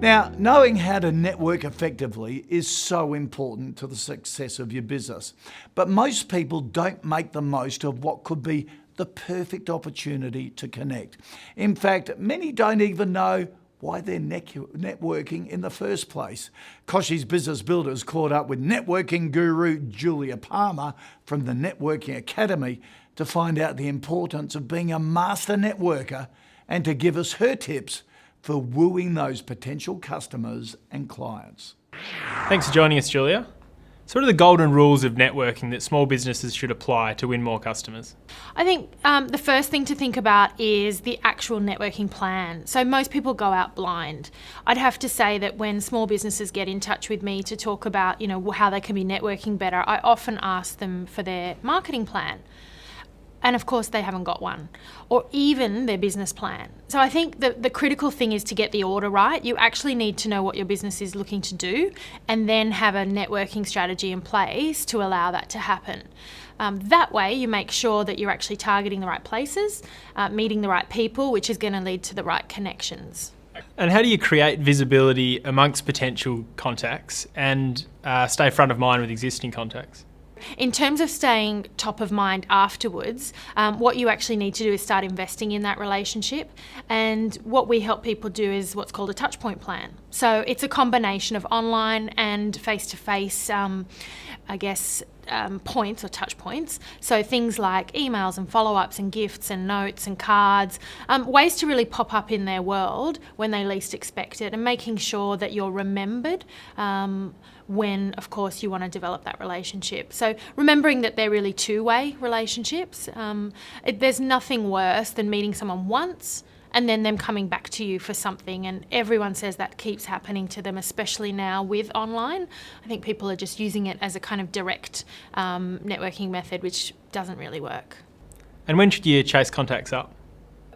Now, knowing how to network effectively is so important to the success of your business. But most people don't make the most of what could be the perfect opportunity to connect. In fact, many don't even know why they're networking in the first place. Kochie's Business Builders caught up with networking guru Julia Palmer from the Networking Academy to find out the importance of being a master networker and to give us her tips for wooing those potential customers and clients. Thanks for joining us, Julia. So what are the golden rules of networking that small businesses should apply to win more customers? I think the first thing to think about is the actual networking plan. So most people go out blind. I'd have to say that when small businesses get in touch with me to talk about, how they can be networking better, I often ask them for their marketing plan. And of course they haven't got one, or even their business plan. So I think the critical thing is to get the order right. You actually need to know what your business is looking to do and then have a networking strategy in place to allow that to happen. That way you make sure that you're actually targeting the right places, meeting the right people, which is going to lead to the right connections. And how do you create visibility amongst potential contacts and stay front of mind with existing contacts? In terms of staying top of mind afterwards, what you actually need to do is start investing in that relationship. And what we help people do is what's called a touchpoint plan. So it's a combination of online and face-to-face, points or touch points. So things like emails and follow-ups and gifts and notes and cards, ways to really pop up in their world when they least expect it, and making sure that you're remembered when, of course, you want to develop that relationship. So remembering that they're really two-way relationships. There's nothing worse than meeting someone once and then them coming back to you for something, and everyone says that keeps happening to them, especially now with online. I think people are just using it as a kind of direct networking method, which doesn't really work. And when should you chase contacts up?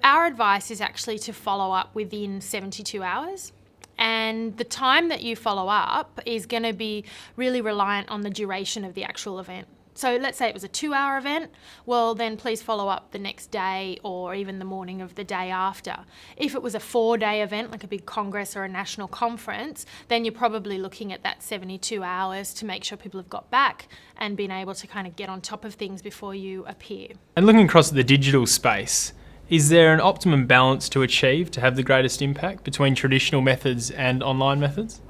Our advice is actually to follow up within 72 hours. And the time that you follow up is going to be really reliant on the duration of the actual event. So let's say it was a 2-hour event, well then please follow up the next day or even the morning of the day after. If it was a 4-day event, like a big congress or a national conference, then you're probably looking at that 72 hours to make sure people have got back and been able to kind of get on top of things before you appear. And looking across the digital space, is there an optimum balance to achieve to have the greatest impact between traditional methods and online methods?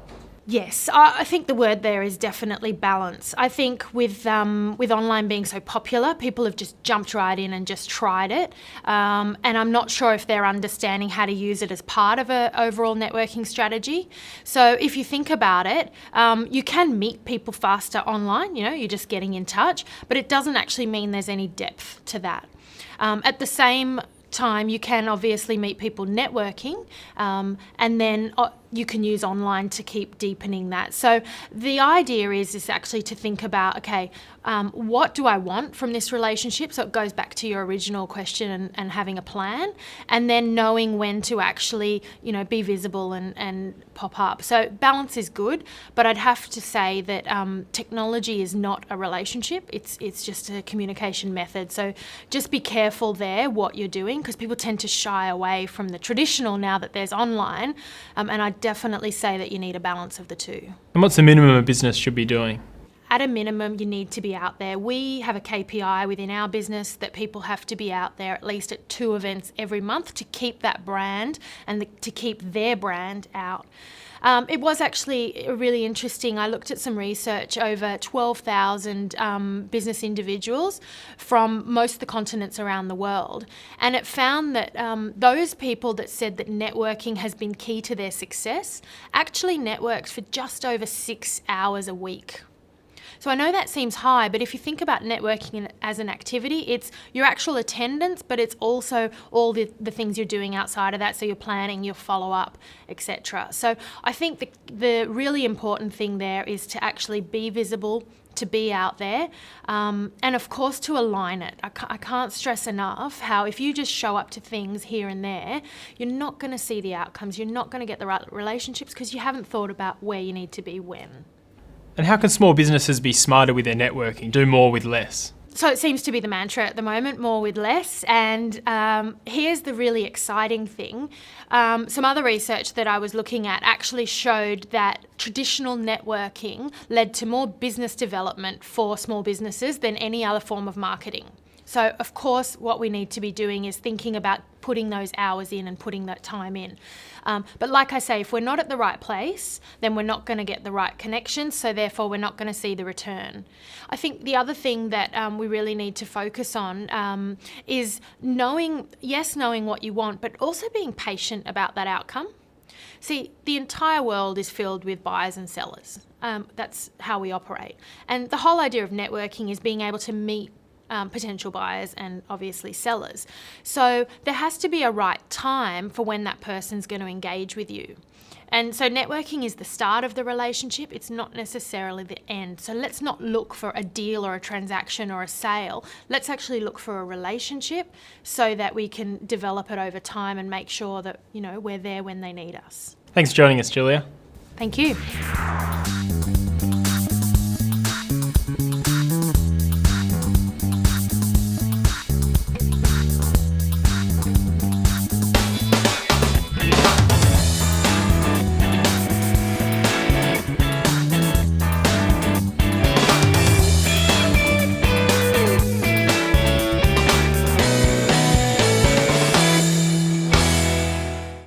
Yes, I think the word there is definitely balance. I think with online being so popular, people have just jumped right in and just tried it. And I'm not sure if they're understanding how to use it as part of an overall networking strategy. So if you think about it, you can meet people faster online, you're just getting in touch, but it doesn't actually mean there's any depth to that. At the same time, you can obviously meet people networking, and then you can use online to keep deepening that. So the idea is actually to think about, okay, what do I want from this relationship? So it goes back to your original question and having a plan, and then knowing when to actually, be visible and pop up. So balance is good, but I'd have to say that technology is not a relationship. It's just a communication method. So just be careful there what you're doing, because people tend to shy away from the traditional now that there's online, and I definitely say that you need a balance of the two. And what's the minimum a business should be doing? At a minimum, you need to be out there. We have a KPI within our business that people have to be out there at least at 2 events every month to keep that brand and to keep their brand out. It was actually really interesting. I looked at some research over 12,000 business individuals from most of the continents around the world. And it found that those people that said that networking has been key to their success actually networked for just over 6 hours a week. So I know that seems high, but if you think about networking as an activity, it's your actual attendance, but it's also all the things you're doing outside of that. So you're planning, your follow-up, etc. So I think the really important thing there is to actually be visible, to be out there, and of course to align it. I can't stress enough how if you just show up to things here and there, you're not going to see the outcomes, you're not going to get the right relationships because you haven't thought about where you need to be when. And how can small businesses be smarter with their networking, do more with less? So it seems to be the mantra at the moment, more with less. And here's the really exciting thing. Some other research that I was looking at actually showed that traditional networking led to more business development for small businesses than any other form of marketing. So, of course, what we need to be doing is thinking about putting those hours in and putting that time in. But like I say, if we're not at the right place, then we're not going to get the right connections, so therefore we're not going to see the return. I think the other thing that we really need to focus on is knowing what you want, but also being patient about that outcome. See, the entire world is filled with buyers and sellers. That's how we operate. And the whole idea of networking is being able to meet potential buyers and obviously sellers. So there has to be a right time for when that person's going to engage with you. And so networking is the start of the relationship. It's not necessarily the end. So let's not look for a deal or a transaction or a sale. Let's actually look for a relationship so that we can develop it over time and make sure that, we're there when they need us. Thanks for joining us, Julia. Thank you.